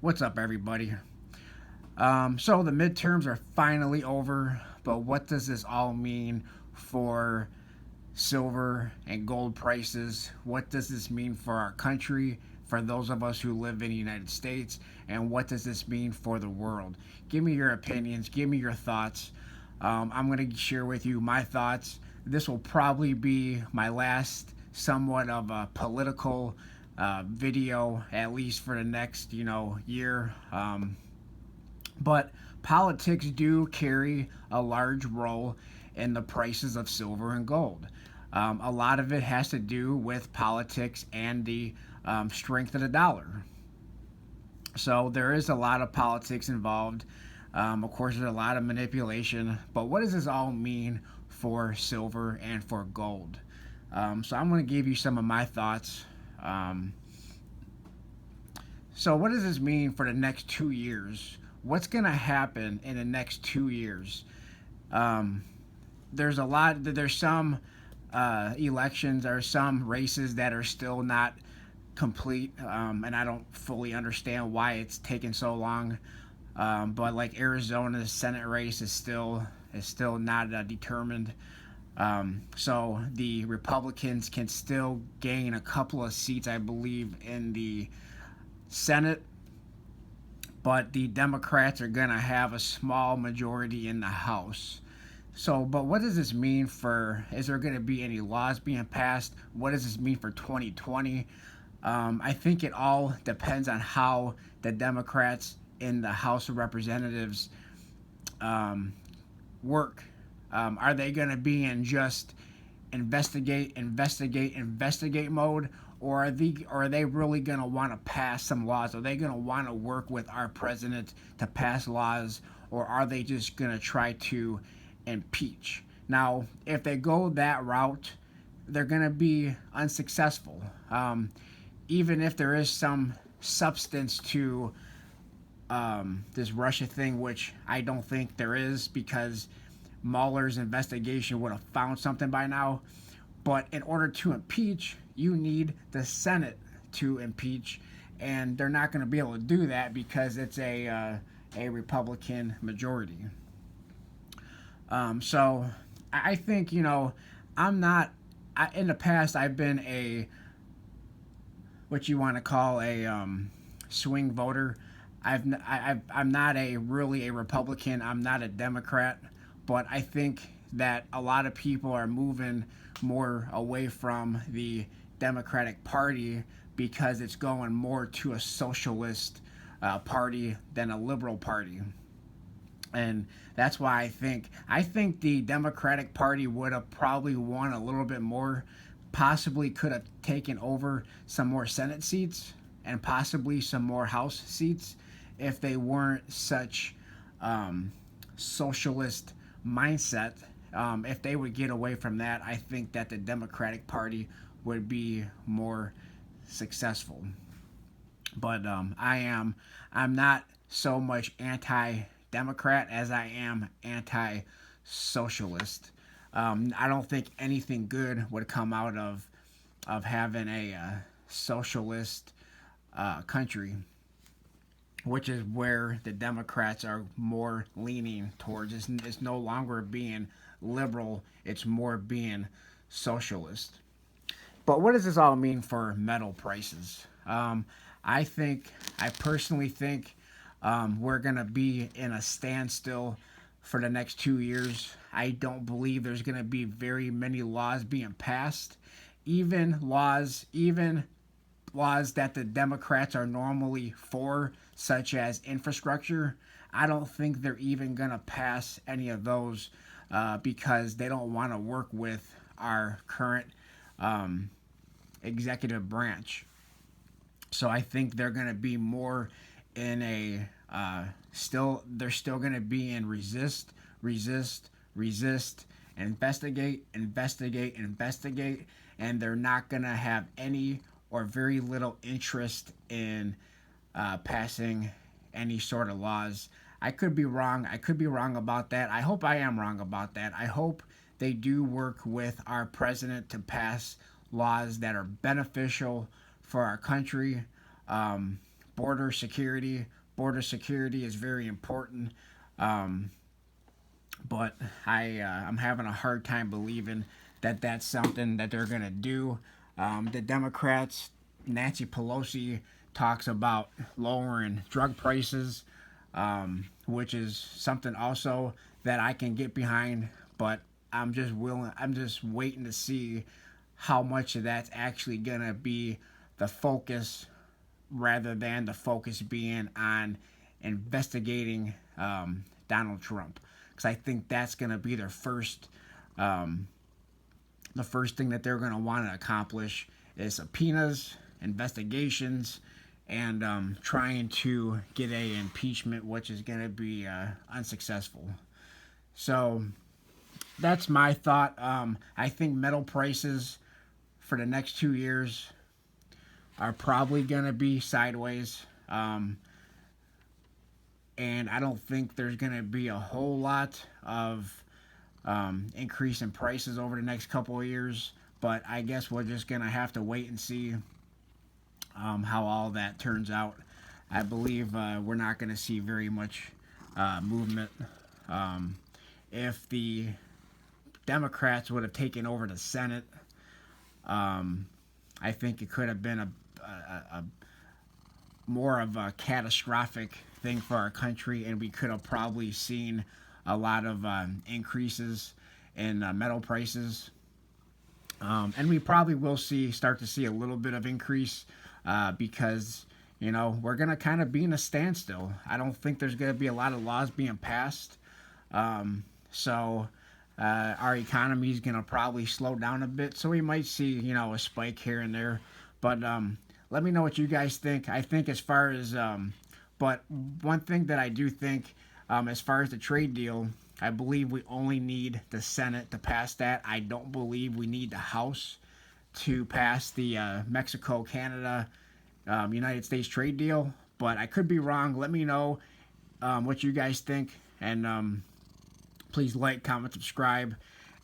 What's up, everybody? So the midterms are finally over, but what does this all mean for silver and gold prices? What does this mean for our country, for those of us who live in the United States, and what does this mean for the world? Give me your opinions, give me your thoughts. I'm going to share with you my thoughts. This will probably be my last somewhat of a political video, at least for the next, year. But politics do carry a large role in the prices of silver and gold. A lot of it has to do with politics and the strength of the dollar. So there is a lot of politics involved. Of course, there's a lot of manipulation. But what does this all mean for silver and for gold? So I'm going to give you some of my thoughts. Um, so, what does this mean for the next 2 years? What's going to happen in the next 2 years? Um, there's some elections or some races that are still not complete, and I don't fully understand why it's taken so long. But like Arizona's Senate race is still not determined. So the Republicans can still gain a couple of seats, I believe, in the Senate, but the Democrats are going to have a small majority in the House. So, but what does this mean for? Is there going to be any laws being passed? What does this mean for 2020? I think it all depends on how the Democrats in the House of Representatives um, work. Are they going to be in just investigate mode, or are they really going to want to pass some laws? Are they going to want to work with our president to pass laws, or are they just going to try to impeach? Now, if they go that route, they're going to be unsuccessful. Even if there is some substance to this Russia thing, which I don't think there is, because Mueller's investigation would have found something by now. But in order to impeach, you need the Senate to impeach, and they're not going to be able to do that because it's a Republican majority. So I think I'm not. In the past, I've been a what you want to call a swing voter. I'm not a really a Republican. I'm not a Democrat, but I think that a lot of people are moving more away from the Democratic Party because it's going more to a socialist party than a liberal party. And that's why I think the Democratic Party would have probably won a little bit more, possibly could have taken over some more Senate seats and possibly some more House seats if they weren't such um, socialist mindset. If they would get away from that, I think that the Democratic Party would be more successful. But I'm not so much anti-democrat as I am anti-socialist. I don't think anything good would come out of having a socialist country, which is where the Democrats are more leaning towards. It's no longer being liberal; it's more being socialist. But what does this all mean for metal prices? I personally think we're going to be in a standstill for the next 2 years. I don't believe there's going to be very many laws being passed. Even laws that the Democrats are normally for, such as infrastructure, I don't think they're even going to pass any of those because they don't want to work with our current um, executive branch. So I think they're going to be more in a they're still going to be in resist, investigate, and they're not going to have any or very little interest in passing any sort of laws. I could be wrong. I could be wrong about that. I hope I am wrong about that. I hope they do work with our president to pass laws that are beneficial for our country. Um, border security. Border security is very important. Um, but I'm having a hard time believing that that's something that they're gonna do. The Democrats, Nancy Pelosi talks about lowering drug prices, which is something also that I can get behind. But I'm just waiting to see how much of that's actually gonna be the focus, rather than the focus being on investigating Donald Trump, because I think that's going to be their um, the first thing that they're going to want to accomplish is subpoenas, investigations, and trying to get a impeachment, which is going to be unsuccessful. So that's my thought. I think metal prices for the next 2 years are probably going to be sideways. And I don't think there's going to be a whole lot of increase in prices over the next couple of years. But I guess we're just going to have to wait and see how all that turns out. I believe we're not going to see very much movement. If the Democrats would have taken over the Senate, I think it could have been a more of a catastrophic thing for our country, and we could have probably seen a lot of increases in metal prices. And we probably will start to see a little bit of increase because we're gonna kind of be in a standstill. I don't think there's gonna be a lot of laws being passed, so our economy is gonna probably slow down a bit. So we might see a spike here and there, but let me know what you guys think. I think as far as but one thing that I do think, as far as the trade deal, I believe we only need the Senate to pass that. I don't believe we need the House to pass the Mexico, Canada, United States trade deal. But I could be wrong. Let me know what you guys think. And please like, comment, subscribe.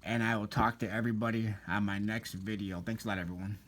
And I will talk to everybody on my next video. Thanks a lot, everyone.